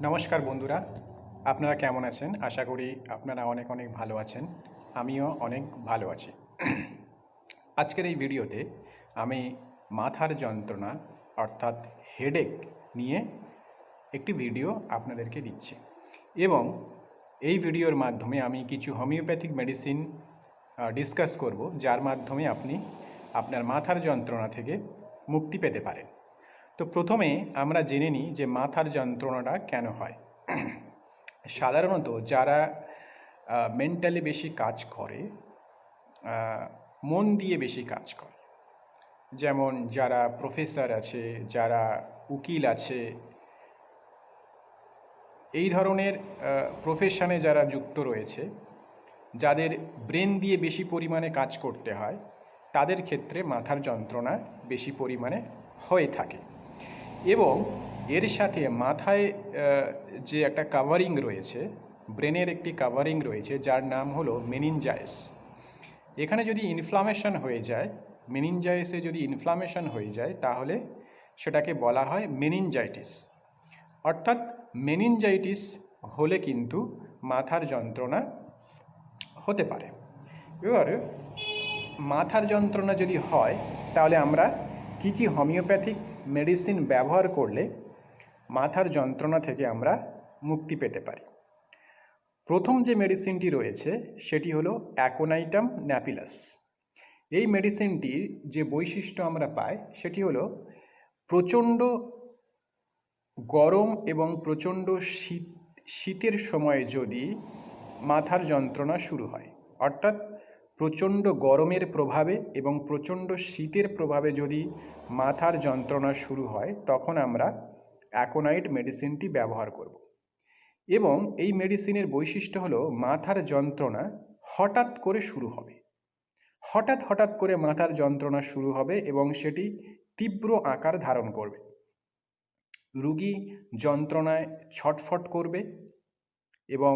নমস্কার বন্ধুরা, আপনারা কেমন আছেন? আশা করি আপনারা অনেক অনেক ভালো আছেন। আমিও অনেক ভালো আছি। আজকের এই ভিডিওতে আমি মাথার যন্ত্রণা অর্থাৎ হেডেক নিয়ে একটি ভিডিও আপনাদেরকে দিচ্ছি এবং এই ভিডিওর মাধ্যমে আমি কিছু হোমিওপ্যাথিক মেডিসিন ডিসকাস করব, যার মাধ্যমে আপনি আপনার মাথার যন্ত্রণা থেকে মুক্তি পেতে পারেন। তো প্রথমে আমরা জেনে নিই যে মাথার যন্ত্রণাটা কেন হয়। সাধারণত যারা মেন্টালি বেশি কাজ করে, মন দিয়ে বেশি কাজ করে, যেমন যারা প্রফেসর আছে, যারা উকিল আছে, এই ধরনের প্রফেশনে যারা যুক্ত রয়েছে, যাদের ব্রেন দিয়ে বেশি পরিমাণে কাজ করতে হয়, তাদের ক্ষেত্রে মাথার যন্ত্রণা বেশি পরিমাণে হয়ে থাকে। এবং এর সাথে মাথায় যে একটা কাভারিং রয়েছে, ব্রেনের একটি কাভারিং রয়েছে, যার নাম হলো মেনিনজাইস। এখানে যদি ইনফ্লামেশন হয়ে যায়, মেনিনজাইসে যদি ইনফ্লামেশন হয়ে যায়, তাহলে সেটাকে বলা হয় মেনিনজাইটিস। অর্থাৎ মেনিনজাইটিস হলে কিন্তু মাথার যন্ত্রণা হতে পারে। এবার মাথার যন্ত্রণা যদি হয়, তাহলে আমরা কি কি হোমিওপ্যাথিক মেডিসিন ব্যবহার করলে মাথার যন্ত্রণা থেকে আমরা মুক্তি পেতে পারি। প্রথম যে মেডিসিনটি রয়েছে সেটি হলো অ্যাকোনাইটাম ন্যাপিলাস। এই মেডিসিনটির যে বৈশিষ্ট্য আমরা পাই সেটি হলো প্রচণ্ড গরম এবং প্রচণ্ড শীতের সময়ে যদি মাথার যন্ত্রণা শুরু হয়, অর্থাৎ প্রচণ্ড গরমের প্রভাবে এবং প্রচণ্ড শীতের প্রভাবে যদি মাথার যন্ত্রণা শুরু হয়, তখন আমরা অ্যাকোনাইট মেডিসিনটি ব্যবহার করব। এবং এই মেডিসিনের বৈশিষ্ট্য হলো মাথার যন্ত্রণা হঠাৎ করে শুরু হবে, হঠাৎ করে মাথার যন্ত্রণা শুরু হবে এবং সেটি তীব্র আকার ধারণ করবে। রোগী যন্ত্রণায় ছটফট করবে এবং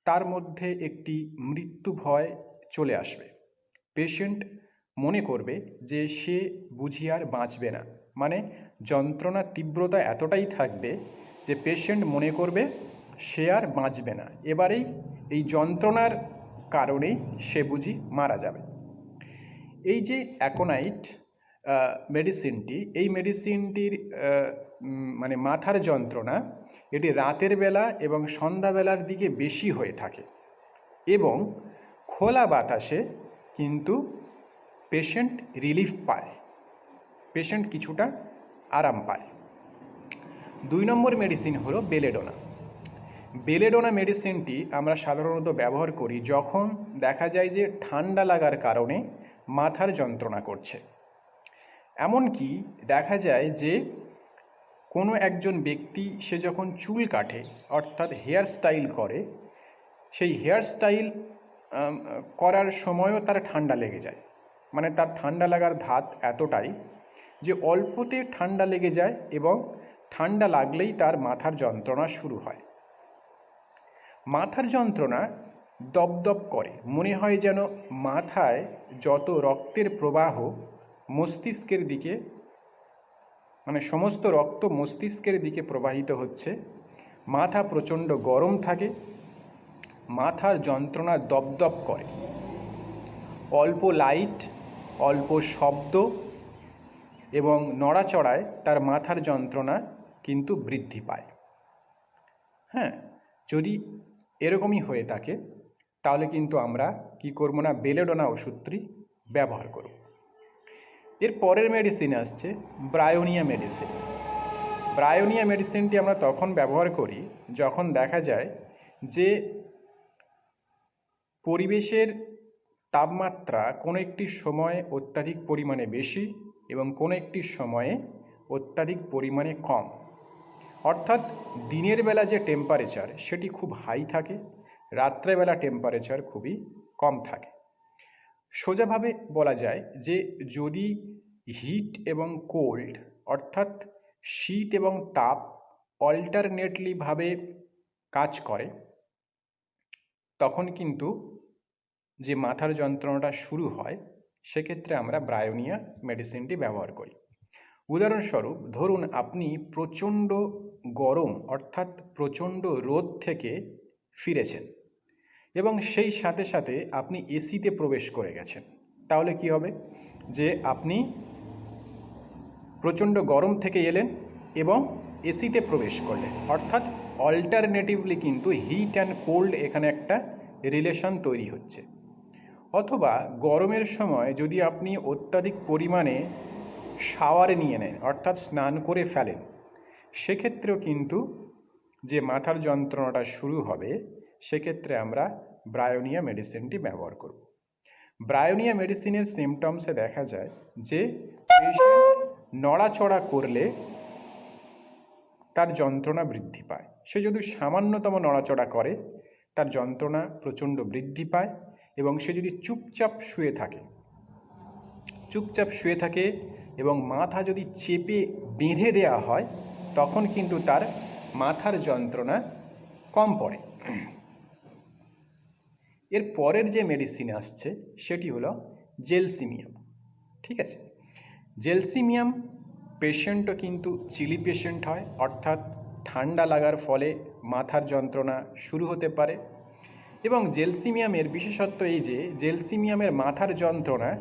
তার মধ্যে একটি মৃত্যু ভয় চলে আসবে। পেশেন্ট মনে করবে যে সে বুঝি আর বাঁচবে না, মানে যন্ত্রণার তীব্রতা এতটাই থাকবে যে পেশেন্ট মনে করবে সে আর বাঁচবে না, এবারেই এই যন্ত্রণার কারণেই সে বুঝি মারা যাবে। এই যে অ্যাকোনাইট মেডিসিনটি, এই মেডিসিনটির মানে মাথার যন্ত্রণা এটি রাতের বেলা এবং সন্ধ্যাবেলার দিকে বেশি হয়ে থাকে এবং খোলা বাতাসে কিন্তু পেশেন্ট রিলিফ পায়, পেশেন্ট কিছুটা আরাম পায়। 2 নম্বর মেডিসিন হলো বেলেডোনা। বেলেডোনা মেডিসিনটি আমরা সাধারণত ব্যবহার করি যখন দেখা যায় যে ঠান্ডা লাগার কারণে মাথার যন্ত্রণা করছে। এমনকি দেখা যায় যে কোনো একজন ব্যক্তি সে যখন চুল কাটে, অর্থাৎ হেয়ার স্টাইল করে, সেই হেয়ার স্টাইল করার সময়ও তার ঠান্ডা লেগে যায়, মানে তার ঠান্ডা লাগার ধাত এতটাই যে অল্পতে ঠান্ডা লেগে যায় এবং ঠান্ডা লাগলেই তার মাথার যন্ত্রণা শুরু হয়। মাথার যন্ত্রণা দপদপ করে, মনে হয় যেন মাথায় যত রক্তের প্রবাহ মস্তিষ্কের দিকে, মানে সমস্ত রক্ত মস্তিষ্কের দিকে প্রবাহিত হচ্ছে। মাথা প্রচণ্ড গরম থাকে, মাথার যন্ত্রণা দপদপ করে, অল্প লাইট, অল্প শব্দ এবং নড়াচড়ায় তার মাথার যন্ত্রণা কিন্তু বৃদ্ধি পায়। হ্যাঁ, যদি এরকমই হয়ে থাকে তাহলে কিন্তু আমরা কি করব না, বেলেডোনা ওষুধটি ব্যবহার করব। এর পরের মেডিসিন আসছে ব্রায়োনিয়া মেডিসিন। ব্রায়োনিয়া মেডিসিনটি আমরা তখন ব্যবহার করি যখন দেখা যায় যে পরিবেশের তাপমাত্রা কোনো একটি সময়ে অত্যাধিক পরিমাণে বেশি এবং কোনো একটি সময়ে অত্যাধিক পরিমাণে কম। অর্থাৎ দিনের বেলা যে টেম্পারেচার সেটি খুব হাই থাকে, রাত্রেবেলা টেম্পারেচার খুবই কম থাকে। সোজাভাবে বলা যায় যে যদি হিট এবং কোল্ড, অর্থাৎ শীত এবং তাপ অল্টারনেটলিভাবে কাজ করে, তখন কিন্তু যে মাথার যন্ত্রণাটা শুরু হয় সেক্ষেত্রে আমরা ব্রায়োনিয়া মেডিসিনটি ব্যবহার করি। উদাহরণস্বরূপ ধরুন আপনি প্রচণ্ড গরম অর্থাৎ প্রচণ্ড রোদ থেকে ফিরেছেন এবং সেই সাথে সাথে আপনি এসিতে প্রবেশ করে গেছেন, তাহলে কি হবে যে আপনি প্রচণ্ড গরম থেকে এলেন এবং এসিতে প্রবেশ করলেন, অর্থাৎ অল্টারনেটিভলি কিন্তু হিট অ্যান্ড কোল্ড এখানে একটা রিলেশন তৈরি হচ্ছে। অথবা গরমের সময় যদি আপনি অত্যাধিক পরিমাণে শাওয়ারে নিয়ে নেন অর্থাৎ স্নান করে ফেলেন, সেক্ষেত্রেও কিন্তু যে মাথার যন্ত্রণাটা শুরু হবে সেক্ষেত্রে আমরা ব্রায়োনিয়া মেডিসিনটি ব্যবহার করব। ব্রায়োনিয়া মেডিসিনের সিমটমসে দেখা যায় যে পেশেন্ট নড়াচড়া করলে তার যন্ত্রণা বৃদ্ধি পায়। সে যদি সামান্যতম নড়াচড়া করে তার যন্ত্রণা প্রচণ্ড বৃদ্ধি পায় এবং সে যদি চুপচাপ শুয়ে থাকে এবং মাথা যদি চেপে বেঁধে দেওয়া হয় তখন কিন্তু তার মাথার যন্ত্রণা কম পড়ে। এর পরের যে মেডিসিন আসছে সেটি হলো জেলসিমিয়াম। ঠিক আছে, জেলসিমিয়াম পেশেন্টও কিন্তু চিলি পেশেন্ট হয়, অর্থাৎ ঠান্ডা লাগার ফলে মাথার যন্ত্রণা শুরু হতে পারে। এবং জেলসিমিয়ামের বিশেষত্ব এই যে জেলসিমিয়ামের মাথার যন্ত্রণা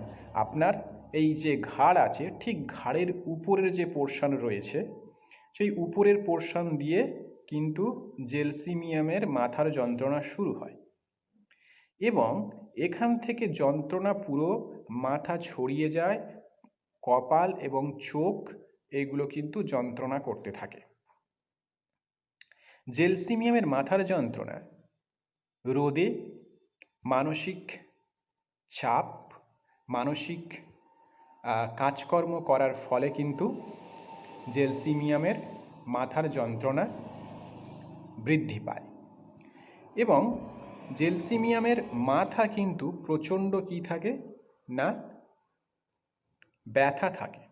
আপনার এই যে ঘাড় আছে ঠিক ঘাড়ের উপরের যে পোর্শন রয়েছে সেই উপরের পোর্শন দিয়ে কিন্তু জেলসিমিয়ামের মাথার যন্ত্রণা শুরু হয় এবং এখান থেকে যন্ত্রণা পুরো মাথা ছড়িয়ে যায়, কপাল এবং চোখ এগুলো কিন্তু যন্ত্রণা করতে থাকে। জেলসিমিয়ামের মাথার যন্ত্রণা রোদে, মানসিক চাপ, মানসিক কাজকর্ম করার ফলে কিন্তু জেলসিমিয়ামের মাথার যন্ত্রণা বৃদ্ধি পায় এবং জেলসিমিয়ামের মাথা কিন্তু প্রচণ্ড কী থাকে না ব্যথা থাকে।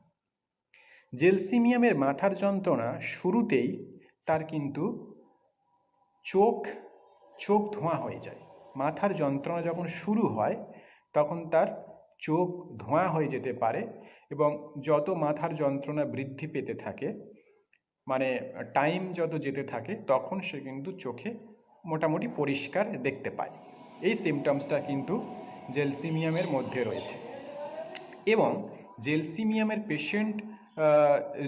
জেলসিমিয়ামের মাথার যন্ত্রণা শুরুতেই তার কিন্তু চোখ ধোঁয়া হয়ে যায়। মাথার যন্ত্রণা যখন শুরু হয় তখন তার চোখ ধোঁয়া হয়ে যেতে পারে এবং যত মাথার যন্ত্রণা বৃদ্ধি পেতে থাকে মানে টাইম যত যেতে থাকে তখন সে কিন্তু চোখে মোটামুটি পরিষ্কার দেখতে পায়। এই সিমটমসটা কিন্তু জেলসিমিয়ামের মধ্যে রয়েছে। এবং জেলসিমিয়ামের পেশেন্ট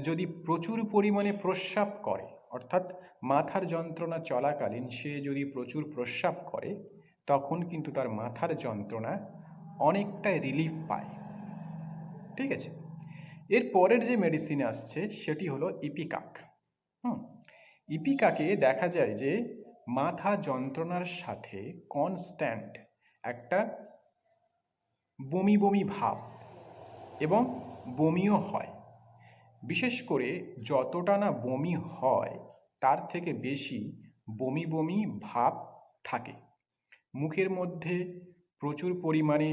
যদি প্রচুর পরিমাণে প্রস্রাব করে অর্থাৎ মাথার যন্ত্রণা চলাকালীন সে যদি প্রচুর প্রস্রাব করে তখন কিন্তু তার মাথার যন্ত্রণা অনেকটা রিলিফ পায়। ঠিক আছে, এর পরের যে মেডিসিন আসছে সেটি হলো ইপিকাক। ইপিকাকে দেখা যায় যে মাথা যন্ত্রণার সাথে কনস্ট্যান্ট একটা বমি বমি ভাব এবং বমিও হয়। বিশেষ করে যতটা না বমি হয় তার থেকে বেশি বমি বমি ভাব থাকে। মুখের মধ্যে প্রচুর পরিমাণে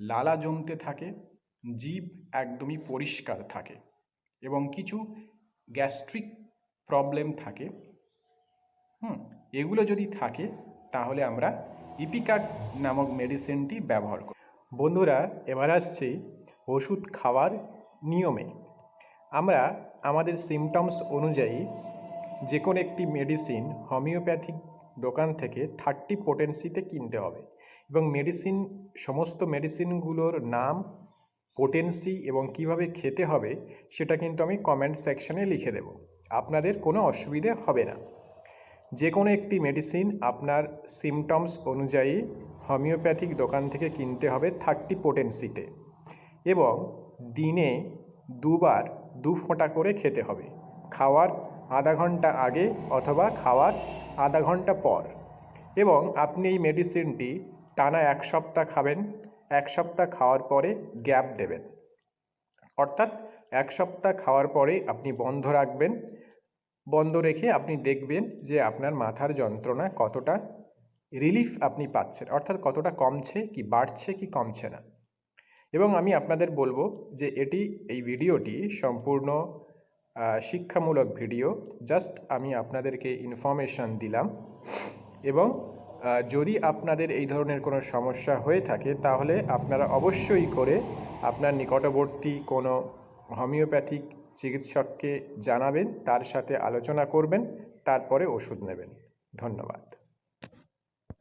লালা জমতে থাকে, জিভ একদমই পরিষ্কার থাকে এবং কিছু গ্যাস্ট্রিক প্রবলেম থাকে। এগুলো যদি থাকে তাহলে আমরা ইপিকাক নামক মেডিসিনটি ব্যবহার করি। বন্ধুরা, এবার আসছি ওষুধ খাওয়ার নিয়মে। আমরা আমাদের সিমটমস অনুযায়ী যে কোনো একটি মেডিসিন হোমিওপ্যাথিক দোকান থেকে 30 পোটেন্সিতে কিনতে হবে এবং সমস্ত মেডিসিনগুলোর নাম, পোটেন্সি এবং কিভাবে খেতে হবে সেটা কিন্তু আমি কমেন্ট সেকশনে লিখে দেব, আপনাদের কোনো অসুবিধে হবে না। যে কোনো একটি মেডিসিন আপনার সিমটমস অনুযায়ী হোমিওপ্যাথিক দোকান থেকে কিনতে হবে 30 পোটেন্সিতে এবং দিনে 2 বার 2 ফোঁটা করে খেতে হবে, খাওয়ার আধা ঘন্টা আগে অথবা খাওয়ার আধা ঘন্টা পর। এবং আপনি এই মেডিসিনটি টানা 1 সপ্তাহ খাবেন, 1 সপ্তাহ খাওয়ার পরে গ্যাপ দেবেন, অর্থাৎ 1 সপ্তাহ খাওয়ার পরে আপনি বন্ধ রাখবেন। বন্ধ রেখে আপনি দেখবেন যে আপনার মাথার যন্ত্রণা কতটা রিলিফ আপনি পাচ্ছেন, অর্থাৎ কতটা কমছে কি বাড়ছে কি কমছে না। এবং আমি আপনাদের বলবো যে এই ভিডিওটি সম্পূর্ণ শিক্ষামূলক ভিডিও, জাস্ট আমি আপনাদেরকে ইনফরমেশন দিলাম। এবং যদি আপনাদের এই ধরনের কোনো সমস্যা হয়ে থাকে তাহলে আপনারা অবশ্যই করে আপনার নিকটবর্তী কোনো হোমিওপ্যাথিক চিকিৎসককে জানাবেন, তার সাথে আলোচনা করবেন, তারপরে ওষুধ নেবেন। ধন্যবাদ।